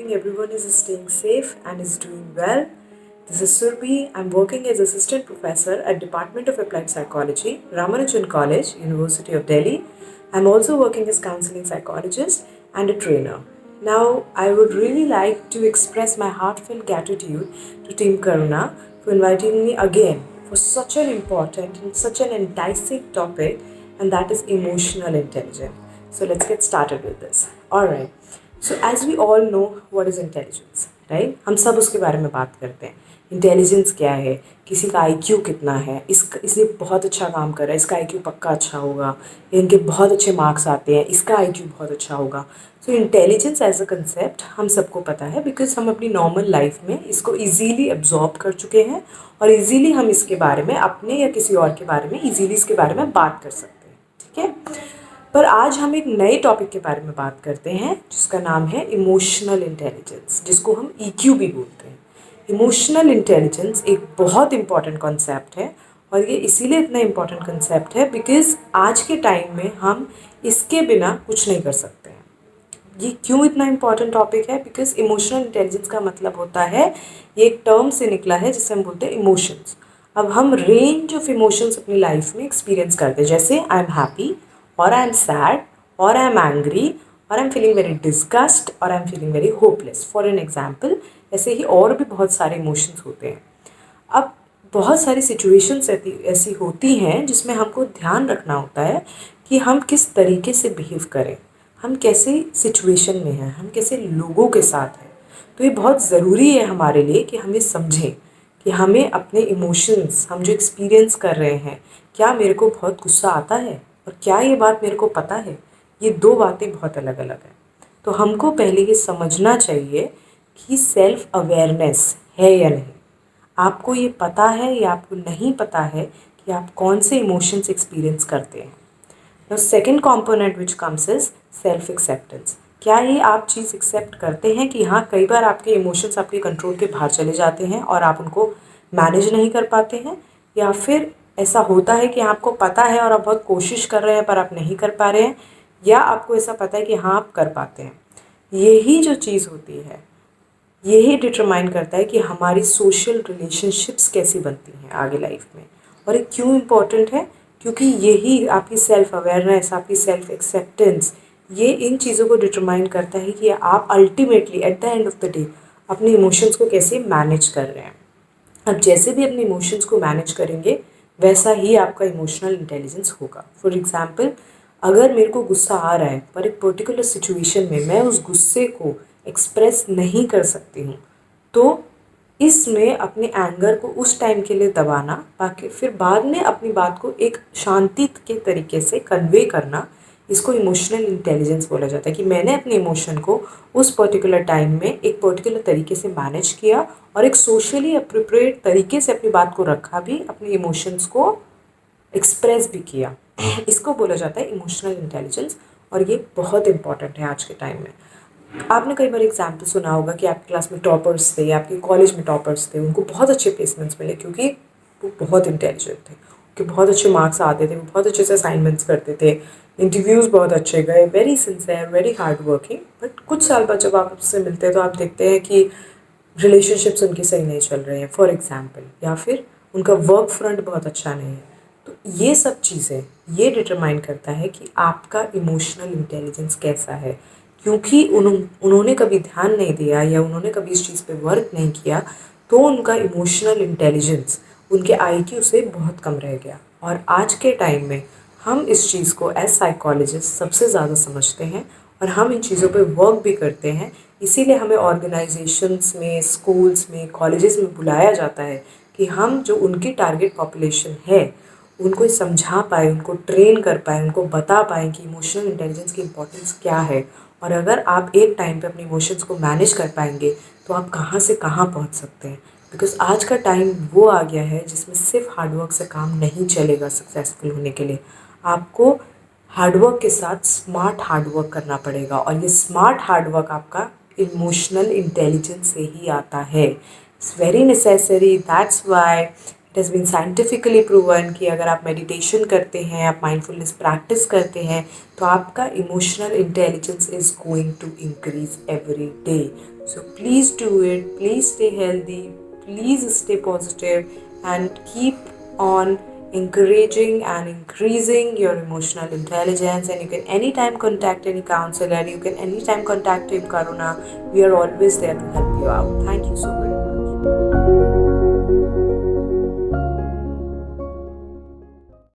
hoping everyone is staying safe and is doing well. This is Surbhi. I'm working as assistant professor at Department of Applied Psychology, Ramanujan College, University of Delhi. I'm also working as counseling psychologist and a trainer. Now, I would really like to express my heartfelt gratitude to Team Karuna for inviting me again for such an important and such an enticing topic, and that is emotional intelligence. So let's get started with this. All right. So as we all know what is intelligence, right? हम सब उसके बारे में बात करते हैं. Intelligence क्या है, किसी का आईक्यू कितना है, इसने बहुत अच्छा काम कर रहा है, इसका आईक्यू पक्का अच्छा होगा, इनके बहुत अच्छे मार्क्स आते हैं, इसका आईक्यू बहुत अच्छा होगा. सो इंटेलिजेंस एज अ कंसेप्ट हम सबको पता है बिकॉज हम अपनी नॉर्मल लाइफ में इसको इजीली एब्जॉर्ब कर चुके हैं और इजीली हम इसके बारे में अपने या किसी और के बारे में इजीली इसके बारे में बात कर सकते हैं. ठीक है. पर आज हम एक नए टॉपिक के बारे में बात करते हैं जिसका नाम है इमोशनल इंटेलिजेंस, जिसको हम ईक्यू भी बोलते हैं. इमोशनल इंटेलिजेंस एक बहुत इम्पॉर्टेंट कॉन्सेप्ट है और ये इसीलिए इतना इम्पॉर्टेंट कॉन्सेप्ट है बिकॉज आज के टाइम में हम इसके बिना कुछ नहीं कर सकते हैं. ये क्यों इतना इम्पॉर्टेंट टॉपिक है? बिकॉज इमोशनल इंटेलिजेंस का मतलब होता है, ये एक टर्म से निकला है जिसे हम बोलते हैं इमोशंस. अब हम रेंज ऑफ इमोशंस अपनी लाइफ में एक्सपीरियंस करते हैं, जैसे आई एम हैप्पी और आई एम सैड और आई एम एंग्री और I am feeling very disgust और I am feeling very hopeless, for an example. ऐसे ही और भी बहुत सारे इमोशंस होते हैं. अब बहुत सारी सिचुएशंस ऐसी होती हैं जिसमें हमको ध्यान रखना होता है कि हम किस तरीके से बिहेव करें, हम कैसे सिचुएशन में हैं, हम कैसे लोगों के साथ हैं. तो ये बहुत ज़रूरी है हमारे लिए कि हम ये समझें कि हमें अपने इमोशंस, हम जो एक्सपीरियंस कर रहे हैं, क्या मेरे को बहुत गुस्सा आता है और क्या ये बात मेरे को पता है, ये दो बातें बहुत अलग अलग हैं. तो हमको पहले ये समझना चाहिए कि सेल्फ अवेयरनेस है या नहीं. आपको ये पता है या आपको नहीं पता है कि आप कौन से इमोशंस एक्सपीरियंस करते हैं. The second component which comes is self acceptance. क्या ये आप चीज़ एक्सेप्ट करते हैं कि हाँ, कई बार आपके इमोशंस आपके कंट्रोल के बाहर चले जाते हैं और आप उनको मैनेज नहीं कर पाते हैं, या फिर ऐसा होता है कि आपको पता है और आप बहुत कोशिश कर रहे हैं पर आप नहीं कर पा रहे हैं, या आपको ऐसा पता है कि हाँ आप कर पाते हैं. यही जो चीज़ होती है यही डिटरमाइन करता है कि हमारी सोशल रिलेशनशिप्स कैसी बनती हैं आगे लाइफ में. और ये क्यों इम्पोर्टेंट है? क्योंकि यही आपकी सेल्फ अवेयरनेस, आपकी सेल्फ एक्सेप्टेंस, ये इन चीज़ों को डिटरमाइन करता है कि आप ultimately at the end of the day अपने इमोशंस को कैसे मैनेज कर रहे हैं. अब जैसे भी अपने इमोशंस को मैनेज करेंगे वैसा ही आपका इमोशनल इंटेलिजेंस होगा. फॉर एग्जांपल, अगर मेरे को गुस्सा आ रहा है पर एक पर्टिकुलर सिचुएशन में मैं उस गुस्से को एक्सप्रेस नहीं कर सकती हूँ, तो इसमें अपने एंगर को उस टाइम के लिए दबाना, बाकी फिर बाद में अपनी बात को एक शांति के तरीके से कन्वे करना, इसको इमोशनल इंटेलिजेंस बोला जाता है. कि मैंने अपने इमोशन को उस पर्टिकुलर टाइम में एक पर्टिकुलर तरीके से मैनेज किया और एक सोशली अप्रोप्रिएट तरीके से अपनी बात को रखा भी, अपने इमोशंस को एक्सप्रेस भी किया. इसको बोला जाता है इमोशनल इंटेलिजेंस और ये बहुत इंपॉर्टेंट है आज के टाइम में. आपने कई बार एग्जाम्पल सुना होगा कि आपकी क्लास में टॉपर्स थे या आपके कॉलेज में टॉपर्स थे, उनको बहुत अच्छे प्लेसमेंट्स मिले क्योंकि वो बहुत इंटेलिजेंट थे, उनके बहुत अच्छे मार्क्स आते थे, वो बहुत अच्छे से असाइनमेंट्स करते थे, इंटरव्यूज़ बहुत अच्छे गए, very sincere, very hard working. But कुछ साल बाद जब आप उससे मिलते हैं तो आप देखते हैं कि रिलेशनशिप्स उनके सही नहीं चल रहे हैं फॉर एग्जाम्पल, या फिर उनका वर्क फ्रंट बहुत अच्छा नहीं है. तो ये सब चीज़ें ये डिटरमाइन करता है कि आपका इमोशनल इंटेलिजेंस कैसा है. क्योंकि उन्होंने कभी ध्यान नहीं दिया या उन्होंने कभी इस चीज़ पे वर्क नहीं किया, तो उनका इमोशनल इंटेलिजेंस उनके आईक्यू से बहुत कम रह गया. और आज के टाइम में हम इस चीज़ को एज साइकोलॉजिस्ट सबसे ज़्यादा समझते हैं और हम इन चीज़ों पे वर्क भी करते हैं. इसीलिए हमें ऑर्गेनाइजेशंस में, स्कूल्स में, कॉलेजेस में बुलाया जाता है कि हम जो उनकी टारगेट पॉपुलेशन है उनको समझा पाए, उनको ट्रेन कर पाए, उनको बता पाएँ कि इमोशनल इंटेलिजेंस की इम्पोर्टेंस क्या है. और अगर आप एक टाइम पे अपने इमोशंस को मैनेज कर पाएंगे तो आप कहाँ से कहाँ पहुँच सकते हैं. बिकॉज आज का टाइम वो आ गया है जिसमें सिर्फ हार्डवर्क से काम नहीं चलेगा. सक्सेसफुल होने के लिए आपको हार्डवर्क के साथ स्मार्ट हार्डवर्क करना पड़ेगा और ये स्मार्ट हार्डवर्क आपका इमोशनल इंटेलिजेंस से ही आता है. It's very necessary. That's why it has been scientifically proven कि अगर आप मेडिटेशन करते हैं, आप माइंडफुलनेस प्रैक्टिस करते हैं, तो आपका emotional intelligence is going to increase every day. So please do it, please stay healthy, please stay positive and keep on encouraging and increasing your emotional intelligence. And you can anytime contact any counselor, you can anytime contact Team Karuna. We are always there to help you out. Thank you so very much.